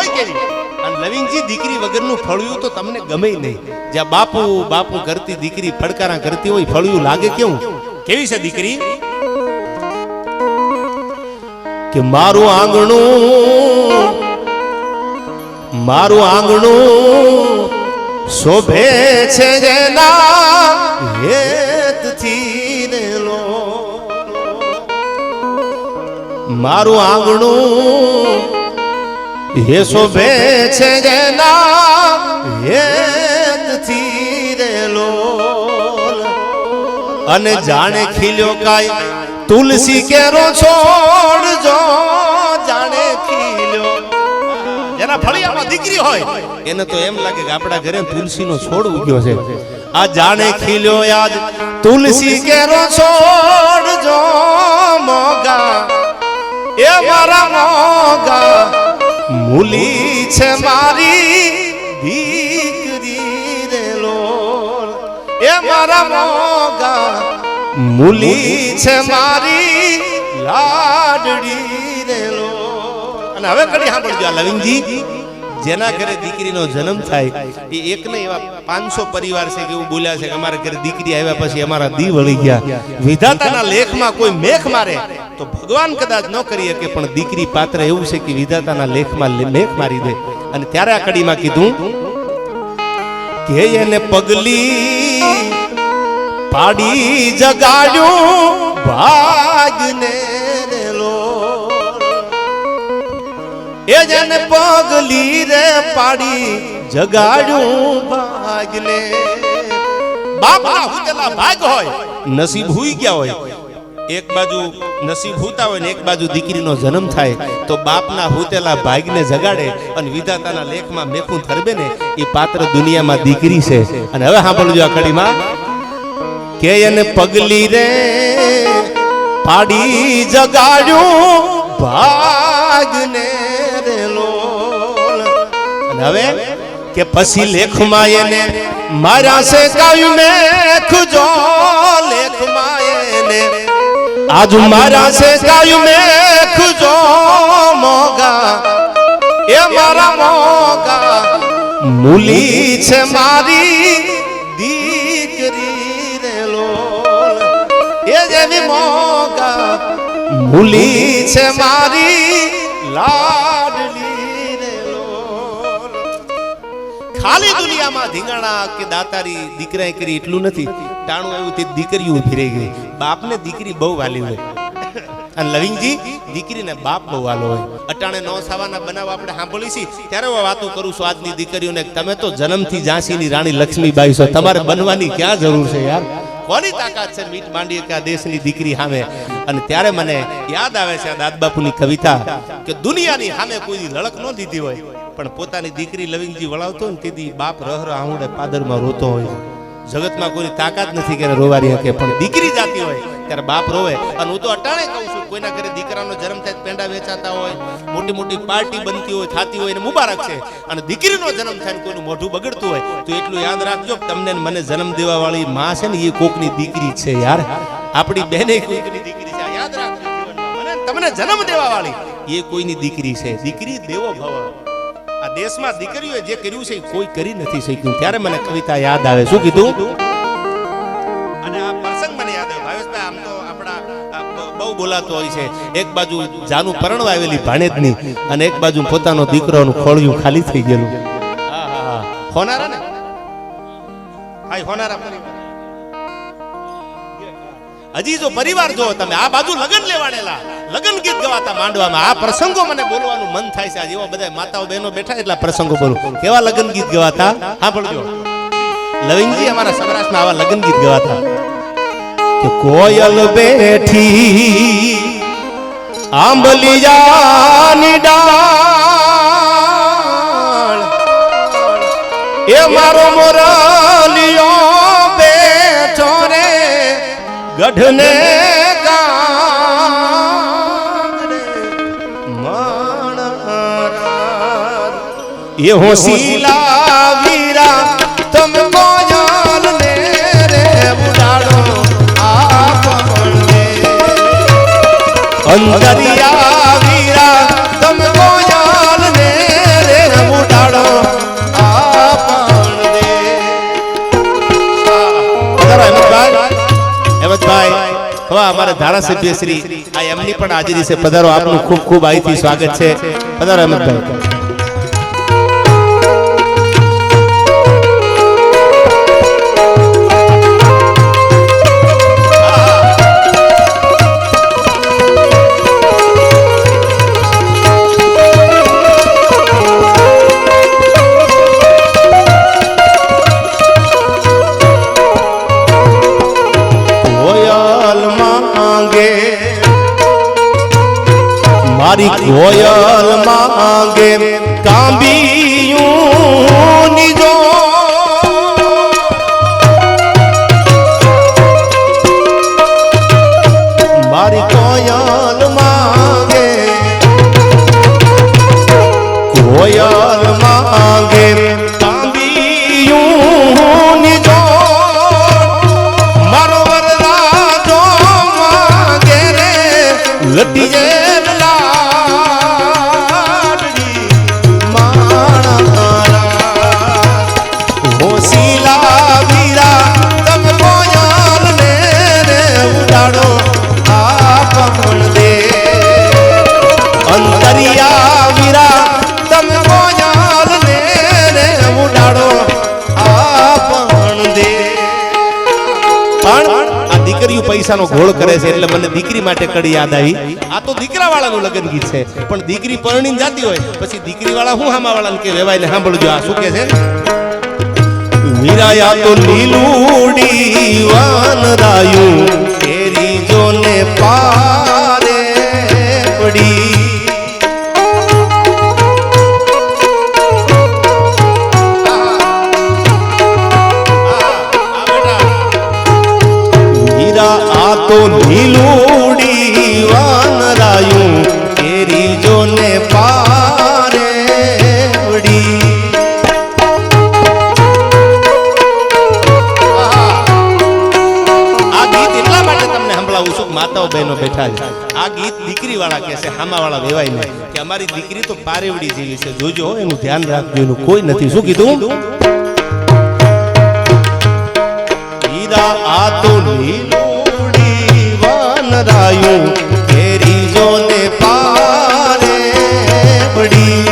હોય કેવી. અને લવિંગજી દીકરી વગરનું ફળિયું તો તમને ગમે નહીં. જ્યાં બાપુ બાપુ કરતી દીકરી ફડકારા કરતી હોય ફળિયું લાગે કેવું. કેવી છે દીકરી કે મારું આંગણું શોભે છે જેના હેતથી ને લો. મારું આંગણું હે શોભે છે જેના હેતથી રે લો. અને જાણે ખીલ્યો કાય તુલસી કેરો છોડજો. જાણે ખીલ્યો જેના ફળિયામાં દીકરી હોય એને તો એમ લાગે કે આપણા ઘરે તુલસીનો છોડ ઉગ્યો છે. આ જાણે ખીલ્યો યાદ તુલસી કેરો છોડજો. મોગા એ મારા મોગા મૂલી છે મારી દીકરી રે લોલ. એ મારા મોગા મૂલી છે મારી લાડડી રે લોલ. અને હવે કડી સાંભળજો આ લવિંગજી જેના ઘરે દીકરીનો જન્મ થાય એ એક ને એવા 500 પરિવાર છે કે એવું બોલ્યા છે કે અમારા ઘરે દીકરી આવ્યા પછી અમારા દી વળી ગયા. વિધાતાના લેખમાં કોઈ મેખ મારે તો ભગવાન કદાચ ન કરી શકે પણ દીકરી પાત્ર એવું છે કે વિધાતાના લેખમાં મેખ મારી દે. અને ત્યારે આ કડીમાં કીધું કે એને પગલી પાડી જગાડ્યું ભાગને રે લો. એ જેને પગલી રે પાડી જગાડ્યું ભાગને. બાપના હુતેલા ભાગ હોય નસીબ હુઈ ગયા હોય. એક બાજુ નસીબ હુતા હોય ને એક બાજુ દીકરીનો જન્મ થાય તો બાપના હુતેલા ભાગને જગાડે અને વિધાતાના લેખમાં મેખું થરબે ને એ પાત્ર દુનિયામાં દીકરી છે. અને હવે સાંભળજો આ કડીમાં કે એને પગલી રે પાડી જગાડ્યું ભાગને રે લોલ. અને હવે કે પછી લેખમાં એને મારા સે કાયું મેખજો. લેખમાં એને આજ મારા સે કાયું મેખજો. મોગા એ મારા મોગા મૂલી છે મારી દીકરી રે લોલ. એ જેવી મોગા મૂલી છે મારી લાડલી રે લોલ. ખાલી દુનિયામાં ધીંગાણા કે દાતારી દીકરાએ કરી એટલું નથી. ટાણું આવ્યું તે દીકરીઓ ઉભી રહી ગઈ. બાપને દીકરી બહુ વાલી હોય અને લવિંગજી દીકરીને બાપ બહુ વાલો હોય. અટાણે નો સાવાના બનાવ આપણે સાંભળી છીએ ત્યારે હું વાતો કરું છું આજની દીકરીઓને. તમે તો જન્મથી ઝાંસીની રાણી લક્ષ્મીબાઈ છો. તમારે બનવાની ક્યાં જરૂર છે યાર. કોની તાકાત છે મીઠ માંડી કે આ દેશની દીકરી સામે. અને ત્યારે મને યાદ આવે છે આ દાદબાપુની કવિતા કે દુનિયાની સામે કોઈ લડક ન દીધી હોય પણ પોતાની દીકરી લવિંગજી વળાવતો ને તેથી બાપ રહ આહુડે પાદરમાં રોતો હોય. જગતમાં કોઈ તાકાત નથી કે રોવારી શકે પણ દીકરી જાતી હોય ત્યારે બાપ રોવે. અને હું તો અટાણે કહું છું કોઈના ઘરે દીકરાનો જન્મ થાય પેંડા વેચાતા હોય મોટી મોટી પાર્ટી બનતી હોય થતી હોય એને મુબારક છે. અને દીકરીનો જન્મ થાય ને કોઈનું મોઢું બગડતું હોય તો એટલું યાદ રાખજો તમને મને જન્મ દેવા વાળી માં છે ને એ કોકની દીકરી છે યાર. આપણી બહેને કોઈની દીકરી છે યાદ રાખજો. મને તમને જન્મ દેવા વાળી એ કોઈની દીકરી છે. દીકરી દેવો ભવ. આ દેશમાં દીકરીઓએ જે કર્યું છે કોઈ કરી નથી શક્યું. ત્યારે મને કવિતા યાદ આવે. શું કીધું? અને આ પ્રસંગ મને યાદ આવે ભાવેશભાઈ. આમ તો આપણા બહુ બોલાતો હોય છે. એક બાજુ જાનું પરણવા આવેલી ભાણેજની અને એક બાજુ પોતાનો દીકરોનું ખોળિયું ખાલી થઈ ગયેલું. હોનારા ને હા હોનારા પરિવાર. હજી જો પરિવાર જો તમે આ બાજુ લગન લેવાડેલા લગન ગીત ગવાતા માંડવામાં આ પ્રસંગો મને બોલવાનું મન થાય છે. આજે એવા બધા માતાઓ બહેનો બેઠા એટલા પ્રસંગો બોલું. કેવા લગન ગીત ગવાતા સાંભળજો. લવિંગજી અમારા સૌરાષ્ટ્રમાં આવા લગન ગીત ગવાતા કે કોયલ બેઠી આંબલિયાની ડાળ એ મારો મોરલિયો બેઠો રે ગઢને ये होशीला वीरा तुम कोयल ने रे बुढ़ाड़ो आप ने अंदरिया वीरा तुम कोयल ने रे ધારાસભ્ય શ્રી આ એમની પણ હાજરી છે. પધારો, આપનું ખૂબ ખૂબ અહીંથી સ્વાગત છે. પધારો અહેમદભાઈ. મારી કોયલ માંગે કાંબિયું નીજો મારી કોયલ માંગે કાંબિયું નીજો મારો વરરાજો માંગે રે લટીએ પૈસાનો ઘોળ કરે છે એટલે મને દીકરી માટે કડી યાદ આવી. આ તો દીકરા વાળાનું લગ્ન ગીત છે, પણ દીકરી પરણીને જાતી હોય પછી દીકરી વાળા હું હામા વાળાને કે વેવાઈને સાંભળજો આ શું કે છે. વીરાયા તો લીલુડી વાનરાયું કેરી જોને પારે પડી તો લીલુડી વાનરાયું કેરી જોને પારે પડી. આ ગીત એટલા માટે તમને સંભળાવું છું, માતાઓ બહેનો બેઠા છે. આ ગીત દીકરી વાળા કે છે, હામા વાળા વેવાય ને કે અમારી દીકરી તો પારેવડી જેવી છે, જોજો એનું ધ્યાન રાખજો, એનું કોઈ નથી. શું કીધું? હીરા આ તો રાયું કેરી જોને પારે પડી.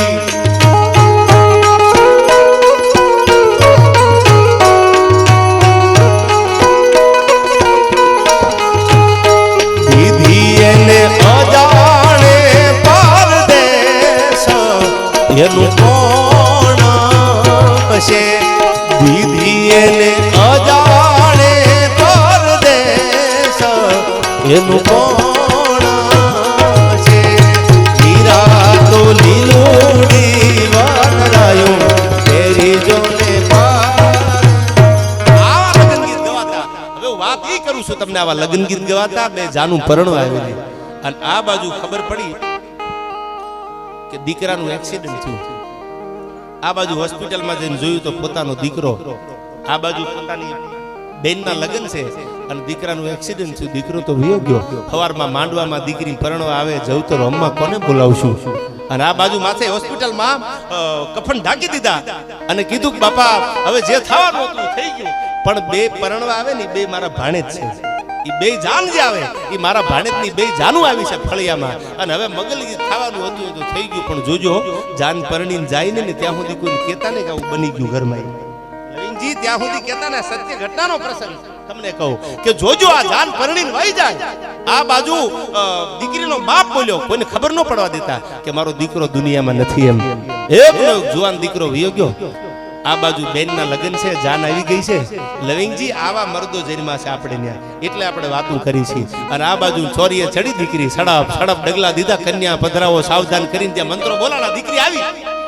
દીધી એને અજાણે પરદેશ એનું કોણ હશે. દીધી એને અજાણે પરદેશ એનું કોણ છે. હીરા તો લીલુડી વાનરાયું કેરી જોને આવા લગ્ન ગીત ગવાતા. હવે વાત એ કરું છું તમને, આવા લગ્ન ગીત ગવાતા બે જાનું પરણવા આવેલી અને આ બાજુ ખબર પડી કે દીકરાનું એક્સિડન્ટ થયું. આ બાજુ હોસ્પિટલમાં જઈને જોયું તો પોતાનો દીકરો, આ બાજુ પોતાની બેનના લગ્ન છે અને દીકરાનું એક્સિડન્ટ થયું. દીકરો તો વયો ગયો. સવારમાં માંડવામાં દીકરી પરણવા આવે, જવું તો અમ્મા કોને બોલાવશું. અને આ બાજુ માથે હોસ્પિટલમાં કફન ઢાંકી દીધા અને કીધું કે બાપા હવે જે થવાનું હતું થઈ ગયું, પણ બે પરણવા આવે ને બે મારા ભાણેજ છે, એ બે જાન જે આવે એ મારા ભાણેજની બે જાનું આવી છે ફળિયામાં. અને હવે મગલગી થવાનું હતું તો થઈ ગયું, પણ જોજો જાન પરણીને જાય ને ત્યાં સુધી કોઈ કહેતા ને કે આવું બની ગયું ઘરમાં. લવિંગજી ત્યાં સુધી કહેતા ને સત્ય ઘટનાનો પ્રસંગ તમને કહું કે જોજો આ જાન પરણીને વહી જાય. આ બાજુ દીકરીનો બાપ બોલ્યો, કોઈને ખબર ન પડવા દેતા કે મારો દીકરો દુનિયામાં નથી એમ. એકનો જુવાન દીકરો વયો ગયો. આ બાજુ બેનના લગ્ન છે, જાન આવી ગઈ છે. લવિંગજી આવા મર્દો જન્મા છે આપણે ત્યાં, એટલે આપણે વાતો કરી છે. અને આ બાજુ ચોરીએ ચડી દીકરી, સડપ સડપ ડગલા દીધા, કન્યા પધરાવો સાવધાન કરીને ત્યાં મંત્રો બોલાણા. દીકરી આવી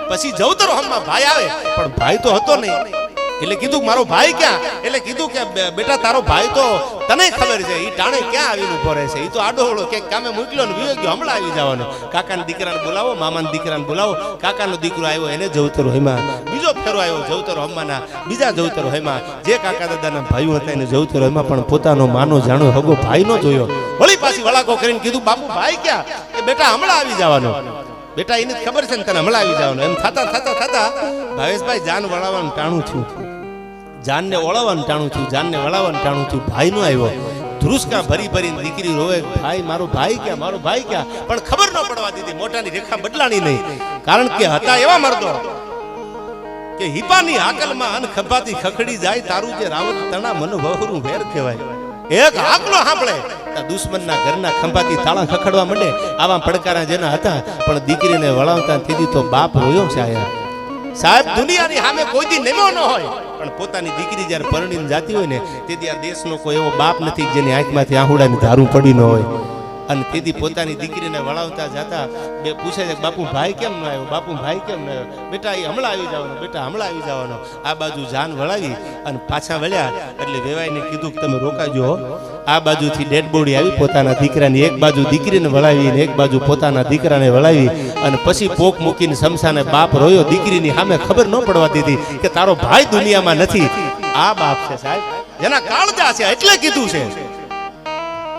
પછી જવતરો હમમાં ભાઈ આવે, પણ ભાઈ તો હતો નહીં. એટલે કીધું મારો ભાઈ ક્યાં? એટલે કીધું કે બેટા તારો ભાઈ તો તને ખબર છે, ઈ ટાણે ક્યાં આવીને ઉભો રહે છે, ઈ તો આડોહળો કે કામે મોકલ્યો ને વિયો ગયો, હમણાં આવી જવાનો. કાકાના દીકરાને બોલાવો, મામાના દીકરાને બોલાવો. કાકાનો દીકરો આવ્યો એને જવતરો હેમાં, બીજો ફેરો આવ્યો જવતરો હમવાના, બીજા જવતરો હેમાં. જે કાકા દાદાના ભાઈઓ હતા એને જવતરો હેમાં, પણ પોતાનો માનો જાણો હગો ભાઈ નો જોયો. વળી પાછી વળાકો કરીને કીધું બાપુ ભાઈ ક્યાં? કે બેટા હમણાં આવી જવાનો. બેટા એને ખબર છે ને તને હમણાં આવી જવાનું. એમ થતા થતા થતા ભાવેશભાઈ જાન વળાવવાનું ટાણું થયું, જાનને ઓળાવવાનું ટાણું થયું, જાનને વળાવવાનું ટાણું થયું. ભાઈ નો આવ્યો. ધ્રુસકા ભરી ભરીને દીકરી રોવે, ભાઈ મારો ભાઈ ક્યાં, મારો ભાઈ ક્યાં? પણ ખબર ન પડવા દીધી, મોઢાની રેખા બદલાણી નહીં. કારણ કે હતા એવા મર્દો કે હિપાની હાકલમાં અન ખભાતી ખખડી જાય, તારું જે રાવત તણા મન વહરું વેર કહેવાય. એક હાકલો સાંભળે દુશ્મનના ઘરના ખંભાતી તાળા ખખડવા માંડે. આવા પડકારા જેના હતા, પણ દીકરીને વળાવતા તેથી તો બાપ રોયો છે. સાહેબ દુનિયાની સામે કોઈ દી નેમો ન હોય, પણ પોતાની દીકરી જ્યારે પરણીને જાતી હોય ને તેથી આ દેશનો કોઈ એવો બાપ નથી જેની આંખમાંથી આહુડાની ધારું પડી ન હોય. અને તેથી પોતાની દીકરીને વળાવતા જતા બે પૂછે છે, બાપુ ભાઈ કેમ ન આવ્યો, બાપુ ભાઈ કેમ ન આવ્યો? બેટા એ હમણાં આવી જવાનો, બેટા હમણાં આવી જવાનો. આ બાજુ જાન વળાવી અને પાછા વળ્યા એટલે વેવાઈને કીધું કે તમે રોકાજો. આ બાજુથી ડેડ બોડી આવી પોતાના દીકરાની, એક બાજુ દીકરીને વળાવી અને એક બાજુ પોતાના દીકરાને વળાવી અને પછી પોક મૂકીને શમશાને બાપ રોયો. દીકરીની સામે ખબર ન પડવા દીધી કે તારો ભાઈ દુનિયામાં નથી. આ બાપ છે સાહેબ, જેના કાળજા છે એટલે કીધું છે.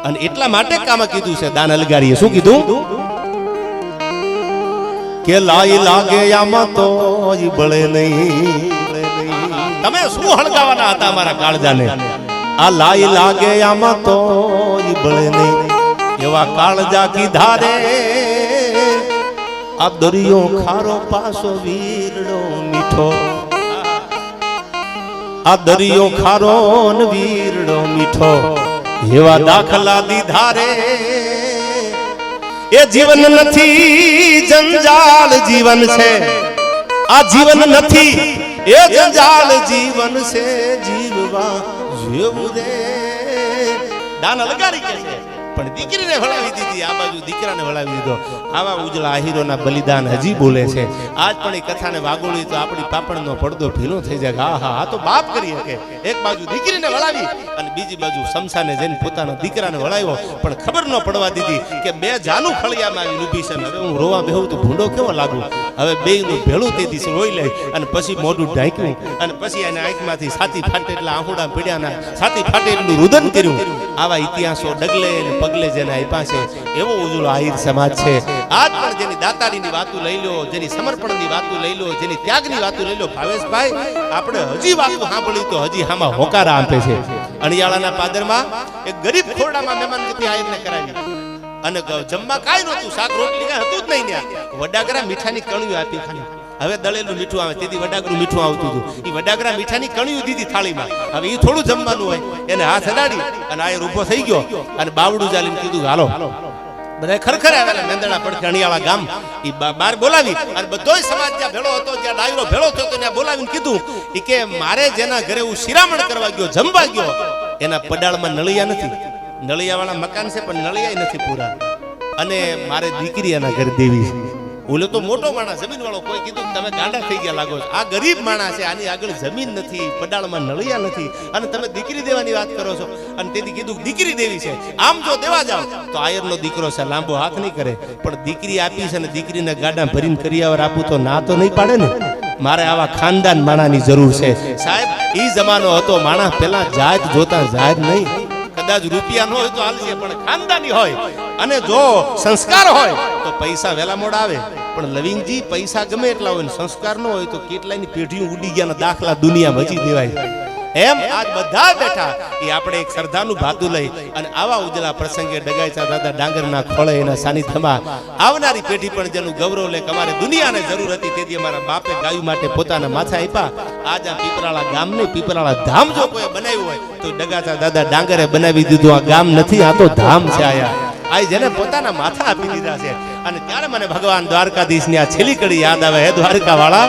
અને એટલા માટે કામ કીધું છે દાન અલગારીએ. શું કીધું? કે લાઈ લાગે આમાં તો બળે નહીં. તમે શું હળગાવાના હતા અમારા કાળજાને? આ લાઈ લાગે આમાં તો બળે નહીં. એવા કાળજા કીધા રે આ દરિયો ખારો પાસો વીરડો મીઠો. આ દરિયો ખારો ને વીરડો મીઠો. એવા દાખલા દીધા રે એ જીવન નથી જંજાળ જીવન છે. આ જીવન નથી એ જંજાળ જીવન છે. જીવવા જેવું રે દાન અલગારી કે છે, પણ દીકરીને વળાવી દીધી. આ બાજુ દીકરાને વળાવી દીધો. આવા ઉજળા આહીરોના બલિદાન હજી બોલે છે. આજ પણ એ કથાને વાગોળી તો આપણી પાપણનો પડદો ભીનો થઈ જાય. હા હા આ તો બાપ કરી શકે. એક બાજુ દીકરીને વળાવી અને બીજી બાજુ શમશાને જઈને પોતાના દીકરાને વળાવ્યો, પણ ખબર ન પડવા દીધી કે બે જાનું ફળિયામાં આવી ઊભી છે. હવે હું રોવા બેહું તો ભૂંડો કેવો લાગુ? હવે બેયનું ભેળું તે દિવસે રોઈ લઈ અને પછી મોઢું ઢાંક્યું અને પછી એને આંખમાંથી છાતી ફાટે એટલે આહુડા પીડ્યાના છાતી ફાટે એટલું રુદન કર્યું. આવા ઇતિહાસો ડગલે અને પગલે જેના આપ્યા છે એવો ઉજળો આહિર સમાજ છે. આજ પણ જેની દાતારીની વાતો લઈ લો, જેની સમર્પણની વાતો લઈ લો, જેની ત્યાગની વાતો લઈ લો, ભાવેશભાઈ આપણે હજી વાતો સાંભળી તો હજી આમાં હોકારા આપે છે. અણિયાળાના પાદરમાં એક ગરીબ ખોરડામાં મહેમાનગતિ આહિરને કરાવી અને જમવા કાંઈ નહોતું, શાક રોટલી કાંઈ હતું જ નહીં. ત્યાં વડાગરા મીઠાની કણિયું આપી ખાલી. હવે દળેલું મીઠું આવે તેથી વડાગરું મીઠું આવતું હતું. એ વડાગરા મીઠાની કણિયું દીધી થાળીમાં. હવે એ થોડું જમવાનું હોય એને હાથ અડાડી અને આયર ઊભો થઈ ગયો અને બાવડું ચાલીને કીધું હાલો. બધા ખરખર આવેલા મેંદડા પડખે અણિયાળા ગામ એ બાર બોલાવી અને બધોય સમાજ જ્યાં ભેળો હતો, જ્યાં ડાયરો ભેળો થયો ત્યાં બોલાવીને કીધું કે મારે જેના ઘરે હું શિરામણ કરવા ગયો, જમવા ગયો, એના પડાળમાં નળિયા નથી. નળિયા વાળા મકાન છે પણ નળિયા નથી પૂરા. અને મારે દીકરી એના ઘરે દેવી છે. ઓલો તો મોટો માણસ જમીન વાળો, કોઈ કીધું તમે ગાંડા થઈ ગયા લાગો. આ ગરીબ માણસ છે, આની આગળ જમીન નથી, પડાળમાં નળિયા નથી અને તમે દીકરી દેવાની વાત કરો છો. અને તેથી કીધું દીકરી દેવી છે. આમ જો દેવા જાવ તો આયરનો દીકરો છે, લાંબો હાથ નહીં કરે. પણ દીકરી આપી છે અને દીકરીને ગાડા ભરીને કરિયાવર આપું તો ના તો નહીં પાડે ને. મારે આવા ખાનદાન માણાની જરૂર છે સાહેબ. ઈ જમાનો હતો, માણસ પેલા જાત જોતા જાત નહીં. કદાચ રૂપિયા ન હોય તો હાલશે, પણ ખાનદાની હોય અને જો સંસ્કાર હોય તો પૈસા વેલા મોડા આવે. પણ લવિંગજી પૈસા ગમે એટલા હોય ને સંસ્કાર ન હોય તો કેટલાયની પેઢીઓ ઉડી ગયાના દાખલા દુનિયામાં હજી દેવાય. એમ આજ બધા બેઠા એ આપણે એક શ્રદ્ધાનું ભાતું લઈ અને આવા ઉજળા પ્રસંગે ડગાઈચા દાદા ડાંગરના ખોળે એના સાનિધ્યમાં આવનારી પેઢી પણ જેનું ગૌરવ લે. અમારે દુનિયાને જરૂર હતી તેથી અમારા બાપે ગાયું માટે પોતાના માથા આપ્યા. આજ આ પીપરાળા ગામને પીપરાળા ધામ જો કોઈ બનાવ્યું હોય તો ડગાચા દાદા ડાંગરે બનાવી દીધું. આ ગામ નથી, આ તો ધામ છે. આ જેને પોતાના માથા આપી દીધા છે. અને ત્યારે મને ભગવાન દ્વારકાધીશની આ છેલ્લી કડી યાદ આવે. હે દ્વારકા વાળા,